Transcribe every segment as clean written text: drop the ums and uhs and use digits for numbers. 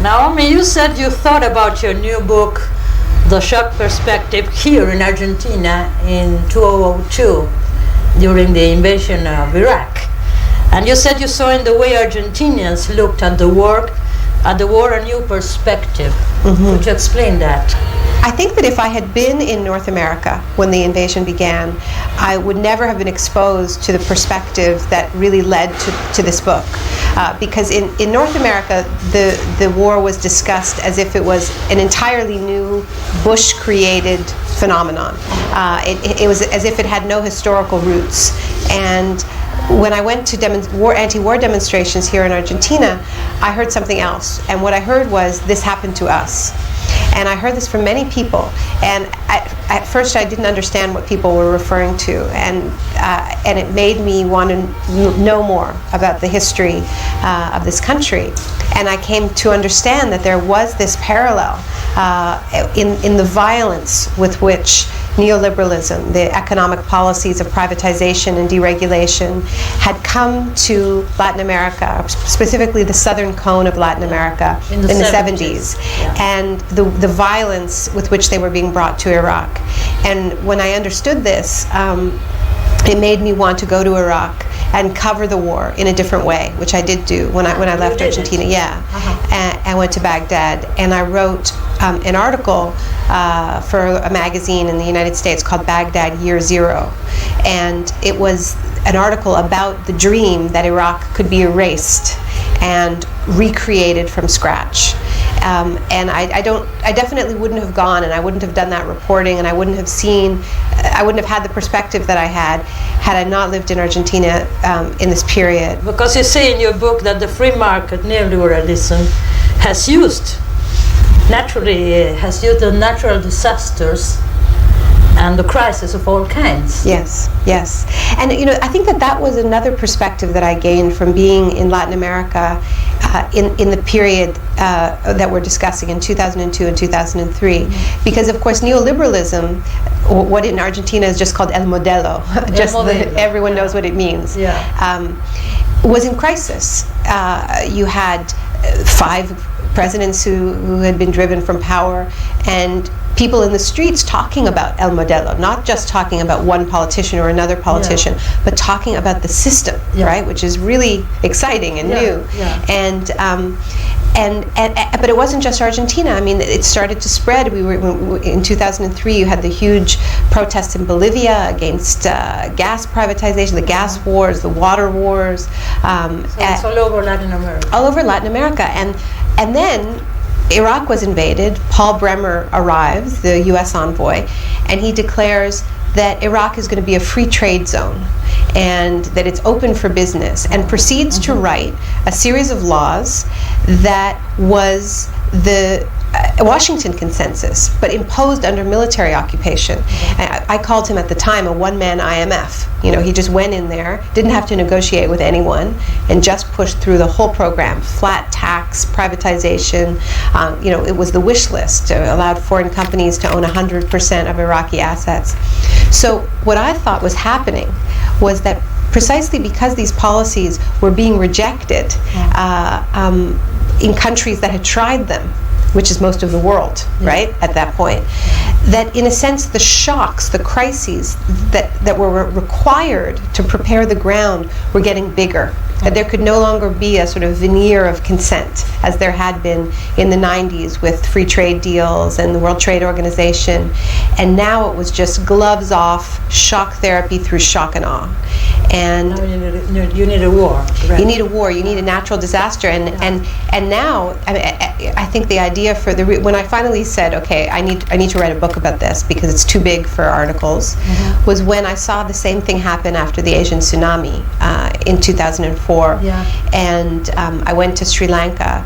Naomi, you said you thought about your new book, The Shock Perspective, here in Argentina in 2002 during the invasion of Iraq. And you said you saw in the way Argentinians looked at the war a new perspective. Could you explain that? I think that if I had been in North America when the invasion began, I would never have been exposed to the perspective that really led to this book. Because in North America, the war was discussed as if it was an entirely new Bush-created phenomenon. It was as if it had no historical roots. And when I went to anti-war demonstrations here in Argentina, I heard something else. And what I heard was, this happened to us. And I heard this from many people. And at first I didn't understand what people were referring to. And it made me want to know more about the history of this country. And I came to understand that there was this parallel in the violence with which neoliberalism, the economic policies of privatization and deregulation, had come to Latin America, specifically the southern cone of Latin America in the 70s. Yeah. And the violence with which they were being brought to Iraq. And when I understood this, it made me want to go to Iraq and cover the war in a different way, which I did do when I left Argentina. Yeah, and I went to Baghdad, and I wrote an article for a magazine in the United States called Baghdad Year Zero, and it was an article about the dream that Iraq could be erased and recreated from scratch. And I definitely wouldn't have gone, and I wouldn't have done that reporting, and I wouldn't have had the perspective that I had I not lived in Argentina in this period. Because you say in your book that the free market neoliberalism has used the natural disasters and the crisis of all kinds. Yes. And I think that was another perspective that I gained from being in Latin America in the period that we're discussing in 2002 and 2003. Because of course neoliberalism, what in Argentina is just called el modelo, everyone knows what it means, was in crisis. You had 5 presidents who had been driven from power, and people in the streets talking about El Modelo, not just talking about one politician or another politician, but talking about the system, right, which is really exciting and new. But it wasn't just Argentina. I mean, it started to spread. In 2003, you had the huge protests in Bolivia against gas privatization, the gas wars, the water wars. So it's all over Latin America. All over Latin America, and then Iraq was invaded. Paul Bremer arrives, the U.S. envoy, and he declares that Iraq is going to be a free trade zone and that it's open for business, and proceeds to write a series of laws that was the Washington Consensus, but imposed under military occupation. I called him at the time a one-man IMF. He just went in there, didn't have to negotiate with anyone, and just pushed through the whole program. Flat tax, privatization. It was the wish list. Allowed foreign companies to own 100% of Iraqi assets. So what I thought was happening was that precisely because these policies were being rejected in countries that had tried them, which is most of the world, right, at that point, that in a sense the shocks, the crises that were required to prepare the ground were getting bigger. That there could no longer be a sort of veneer of consent, as there had been in the 90s with free trade deals and the World Trade Organization. And now it was just gloves off, shock therapy through shock and awe. And now you need a war. Right? You need a war. You need a natural disaster. And now, I think the idea for when I finally said, okay, I need to write a book about this because it's too big for articles, was when I saw the same thing happen after the Asian tsunami in 2004. And I went to Sri Lanka,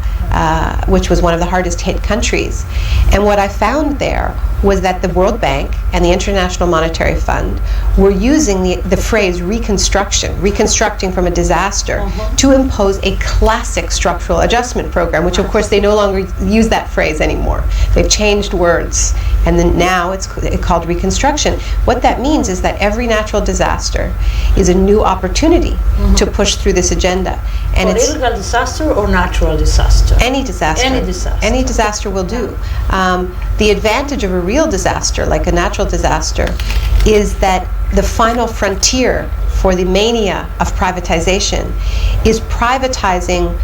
which was one of the hardest hit countries. And what I found there was that the World Bank and the International Monetary Fund were using the phrase reconstructing from a disaster, to impose a classic structural adjustment program, which of course they no longer use that phrase anymore. They've changed words, and then now it's called reconstruction. What that means is that every natural disaster is a new opportunity to push through this agenda. And Political disaster or natural disaster? Any disaster. Any disaster. Any disaster will do. The advantage of a real disaster, like a natural disaster, is that the final frontier for the mania of privatization is privatizing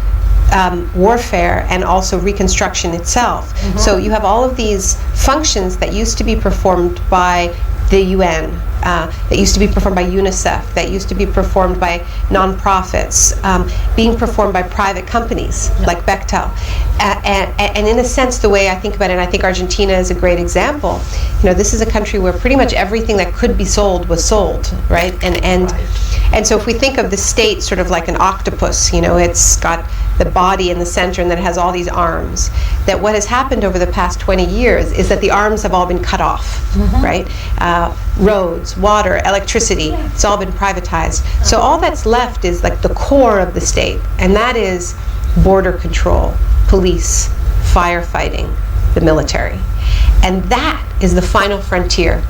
warfare and also reconstruction itself. So you have all of these functions that used to be performed by the UN, that used to be performed by UNICEF, that used to be performed by nonprofits, being performed by private companies like Bechtel. And in a sense, the way I think about it, and I think Argentina is a great example, this is a country where pretty much everything that could be sold was sold, right? And so if we think of the state sort of like an octopus, it's got the body in the center and then it has all these arms, that what has happened over the past 20 years is that the arms have all been cut off, right? Roads, water, electricity, it's all been privatized. So all that's left is like the core of the state, and that is border control, police, firefighting, the military. And that is the final frontier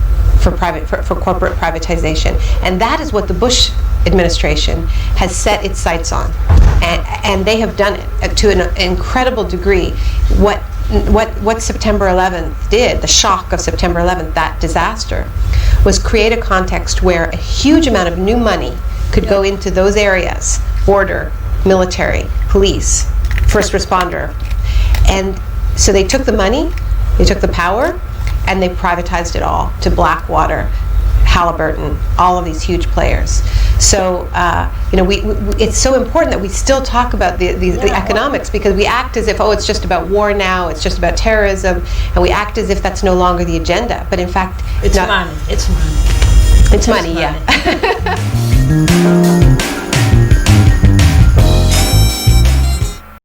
for corporate privatization. And that is what the Bush administration has set its sights on. And they have done it to an incredible degree. What September 11th did, the shock of September 11th, that disaster, was create a context where a huge amount of new money could go into those areas: border, military, police, first responder. And so they took the money, they took the power, and they privatized it all to Blackwater, Halliburton, all of these huge players. So it's so important that we still talk about the economics, because we act as if, it's just about war now, it's just about terrorism, and we act as if that's no longer the agenda. But in fact, it's money. It's money. It's money, yeah.